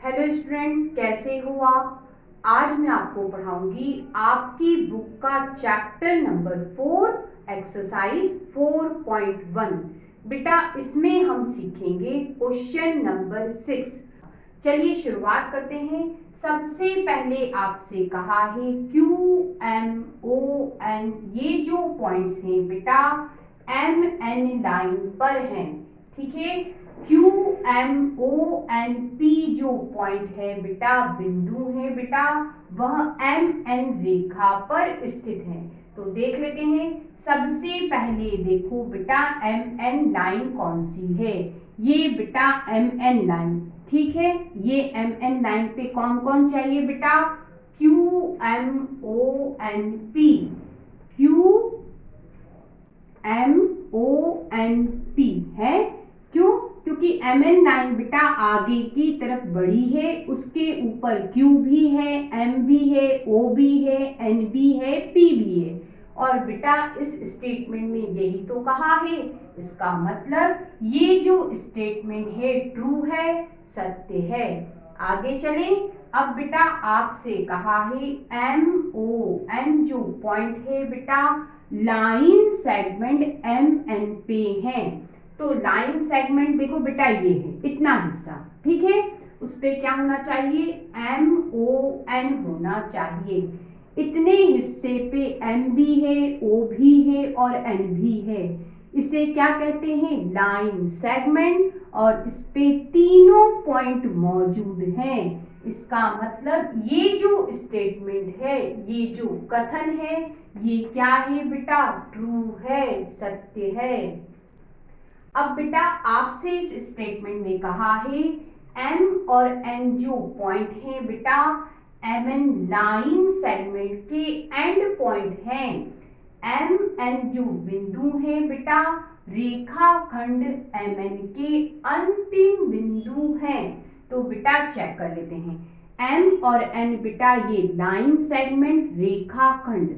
Hello student, कैसे हो आप। आज मैं आपको पढ़ाऊंगी आपकी बुक का चैप्टर नंबर 4 एक्सरसाइज 4.1। बेटा इसमें हम सीखेंगे क्वेश्चन नंबर 6। चलिए शुरुआत करते हैं। सबसे पहले आपसे कहा है QMON, ये जो पॉइंट्स हैं बेटा MN लाइन पर हैं, ठीक है। QMONP जो पॉइंट है बेटा, बिंदु है बेटा, वह MN रेखा पर स्थित है। तो देख लेते हैं। सबसे पहले देखो बेटा MN लाइन कौन सी है। ये बेटा MN लाइन, ठीक है। ये MN लाइन पे कौन कौन चाहिए बेटा, QMONP, QMONP है। क्यों? क्योंकि MN लाइन बेटा आगे की तरफ बढ़ी है, उसके ऊपर Q भी है, M भी है, O भी है, N भी है, P भी है। और बेटा इस स्टेटमेंट में यही तो कहा है, इसका मतलब ये जो स्टेटमेंट है ट्रू है, सत्य है। आगे चले। अब बेटा आपसे कहा है MON जो पॉइंट है बेटा लाइन सेगमेंट MN पे है। तो लाइन सेगमेंट देखो बेटा ये है, इतना हिस्सा, ठीक है। उस पे क्या होना चाहिए, MON होना चाहिए। इतने हिस्से पे M भी है, O भी है और N भी है। इसे क्या कहते हैं, लाइन सेगमेंट। और इस पे तीनों पॉइंट मौजूद हैं। इसका मतलब ये जो स्टेटमेंट है, ये जो कथन है, ये क्या है बेटा, ट्रू है, सत्य है। अब बेटा आपसे इस स्टेटमेंट में कहा है M और N जो पॉइंट है बेटा MN लाइन सेगमेंट के एंड पॉइंट हैं। MN जो बिंदु है बेटा रेखाखंड MN के अंतिम बिंदु हैं। तो बेटा चेक कर लेते हैं। M और N बेटा ये लाइन सेगमेंट रेखाखंड,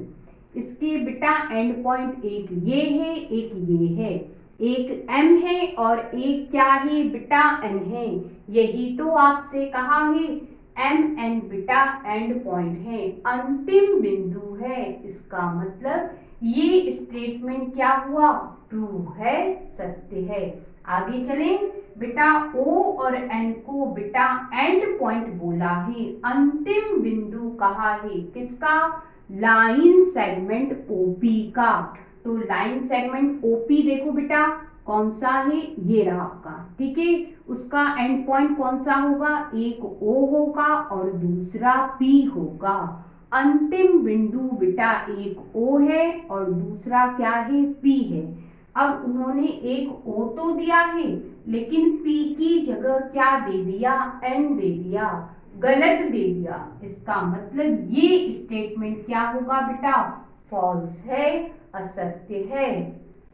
इसके बेटा एंड पॉइंट एक ये है, एक ये है। एक M है और एक क्या है बेटा N है। यही तो आपसे कहा है, MN बेटा एंड पॉइंट है, अंतिम बिंदु है। इसका मतलब ये स्टेटमेंट क्या हुआ, ट्रू है, सत्य है। आगे चलें। बेटा O और N को बेटा एंड पॉइंट बोला है, अंतिम बिंदु कहा है, किसका, लाइन सेगमेंट OP का। तो लाइन सेगमेंट OP देखो बेटा कौन सा है, ये रहा आपका, ठीक है। उसका एंड पॉइंट कौन सा होगा, एक O होगा और दूसरा P होगा। अंतिम बिंदु बेटा एक O है और दूसरा क्या है, P है। अब उन्होंने एक O तो दिया है, लेकिन P की जगह क्या दे दिया, N दे दिया, गलत दे दिया। इसका मतलब ये स्टेटमेंट क्या होगा बेटा, फॉल्स है, असत्य है।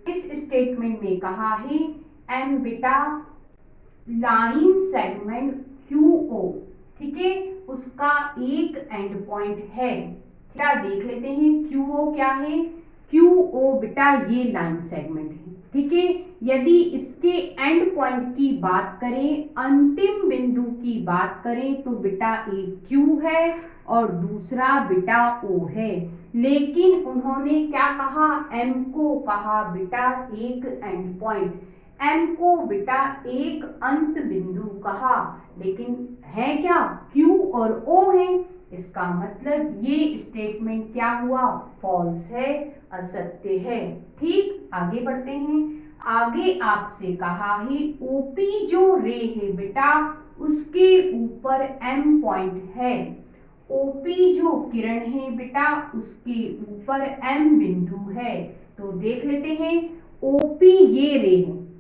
इस स्टेटमेंट में कहा है M बेटा लाइन सेगमेंट QO, ठीक है, उसका एक एंड पॉइंट है। क्या देख लेते हैं, QO क्या है। QO बेटा ये लाइन सेगमेंट है, ठीक है। यदि इसके एंड पॉइंट की बात करें, अंतिम बिंदु की बात करें, तो बेटा एक Q है और दूसरा बेटा O है। लेकिन उन्होंने क्या कहा, M को कहा बेटा एक एंड पॉइंट, M को बेटा एक अंत बिंदु कहा, लेकिन है क्या, Q और O है। इसका मतलब ये स्टेटमेंट क्या हुआ, फॉल्स है, असत्य है। ठीक, आगे बढ़ते हैं। आगे आपसे कहा है OP जो रे है बेटा उसके ऊपर M पॉइंट है। OP जो किरण है बेटा उसके ऊपर M बिंदु है। तो देख लेते हैं। OP ये रे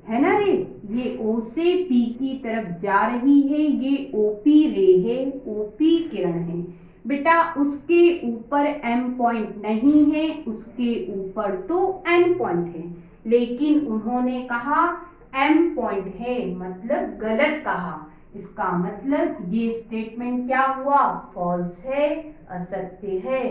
है ना रे, ये O से P की तरफ जा रही है, ये OP रे है, OP किरण है बेटा। उसके ऊपर M पॉइंट नहीं है, उसके ऊपर तो N पॉइंट है, लेकिन उन्होंने कहा M पॉइंट है, मतलब गलत कहा। इसका मतलब ये स्टेटमेंट क्या हुआ, फॉल्स है, असत्य है।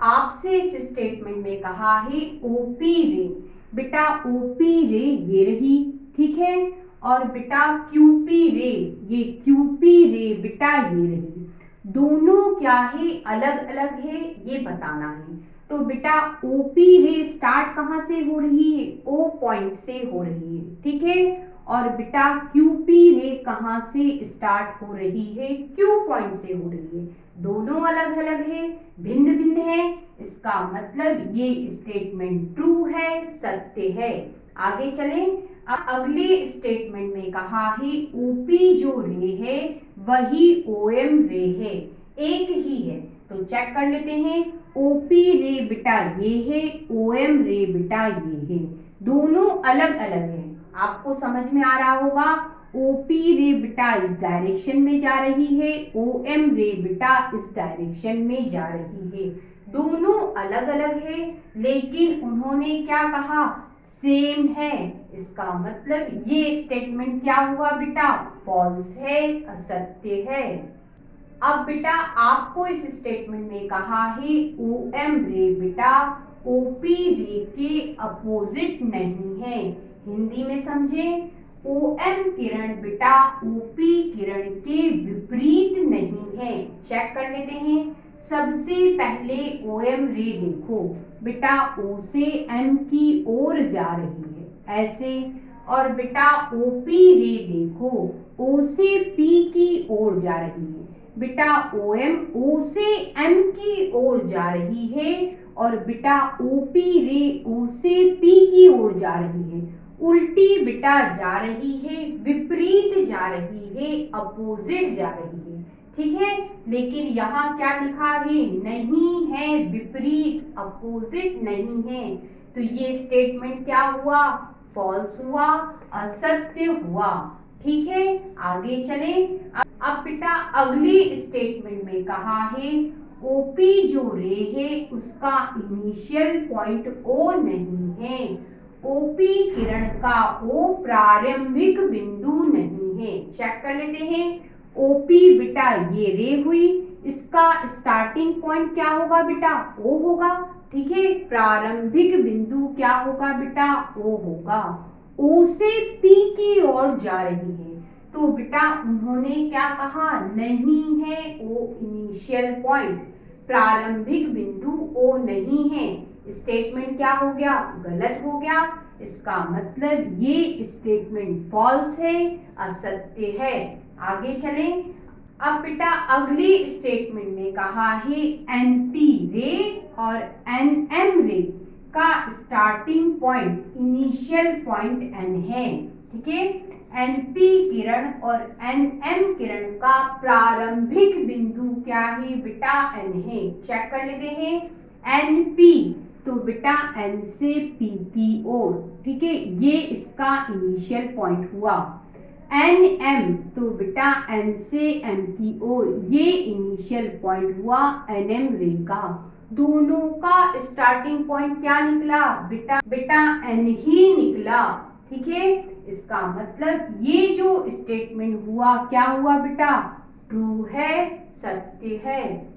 आपसे इस स्टेटमेंट में कहा है OP रे, बेटा OP रे ये रही, ठीक है। और बेटा क्यूपी रे, ये क्यूपी रे बेटा ये रही। दोनों क्या है, अलग अलग है, ये बताना है। तो बेटा ओपी रे स्टार्ट कहाँ से हो रही है, ओ पॉइंट से हो रही है, ठीक है। और बेटा क्यूपी रे कहाँ से स्टार्ट हो रही है, क्यू पॉइंट से हो रही है। दोनों अलग अलग है, भिन्न भिन्न है, इसका मतलब ये स्टेटमेंट ट्रू है, सत्य है। आगे चलें। अगले स्टेटमेंट में कहा है ओपी जो रे है वही ओएम रे है, एक ही है। तो चेक कर लेते हैं, ओपी रे बेटा ये है, ओएम रे बेटा ये है, दोनों अलग अलग है। आपको समझ में आ रहा होगा, ओपी रे बेटा इस डायरेक्शन में जा रही है, ओएम रे बेटा इस डायरेक्शन में जा रही है। दोनों अलग अलग है, लेकिन उन्होंने क्या कहा, सेम है। इसका मतलब ये स्टेटमेंट क्या हुआ बेटा, फॉल्स है, असत्य है। अब बेटा आपको इस स्टेटमेंट में कहा है ओ एम रे बेटा ओपी रे के अपोजिट नहीं है। हिंदी में समझे, ओ एम किरण बेटा ओपी किरण के विपरीत नहीं है। चेक कर लेते हैं। सबसे पहले ओ एम रे देखो बेटा, ओ से एम की ओर जा रही है ऐसे। और बेटा ओपी रे देखो, ओ से पी की ओर जा रही है। बेटा ओ एम ओ से एम की ओर जा रही है, और बेटा ओपी रे ओ से पी की ओर जा रही है। उल्टी बेटा जा रही है, विपरीत जा रही है, अपोजिट जा रही है, ठीक है। लेकिन यहाँ क्या लिखा है, नहीं है, विपरीत, अपोजिट नहीं है। तो ये स्टेटमेंट क्या हुआ, फॉल्स हुआ, असत्य हुआ, ठीक है। आगे चले। अब बेटा अगली स्टेटमेंट में कहा है ओपी जो रे है उसका इनिशियल पॉइंट ओ नहीं है। ओपी किरण का ओ प्रारंभिक बिंदु नहीं है। चेक कर लेते हैं। ओपी बेटा ये रे हुई, इसका स्टार्टिंग पॉइंट क्या होगा बेटा, ओ होगा, ठीक है। प्रारंभिक बिंदु क्या होगा बेटा, ओ होगा। ओ से पी की ओर जा रही है, तो बेटा उन्होंने क्या कहा, नहीं है ओ इनिशियल पॉइंट, प्रारंभिक बिंदु ओ नहीं है। स्टेटमेंट क्या हो गया, गलत हो गया। इसका मतलब ये स्टेटमेंट फॉल्स है, असत्य है। आगे चलें। अब बेटा अगली स्टेटमेंट में कहा है एनपी रे और एनएम रे का starting point, initial point N है, ठीक है। एनपी किरण और एनएम किरण का प्रारंभिक बिंदु क्या है बेटा, एन है। चेक कर लेते हैं। एनपी तो बेटा एन से पी की ओर, ठीक है, ये इसका इनिशियल पॉइंट हुआ। एन एम तो बेटा एन से एम की ओर, ये इनिशियल पॉइंट हुआ एन एम रे का। दोनों का स्टार्टिंग पॉइंट क्या निकला बेटा एन ही निकला, ठीक है। इसका मतलब ये जो स्टेटमेंट हुआ क्या हुआ बेटा, ट्रू है, सत्य है।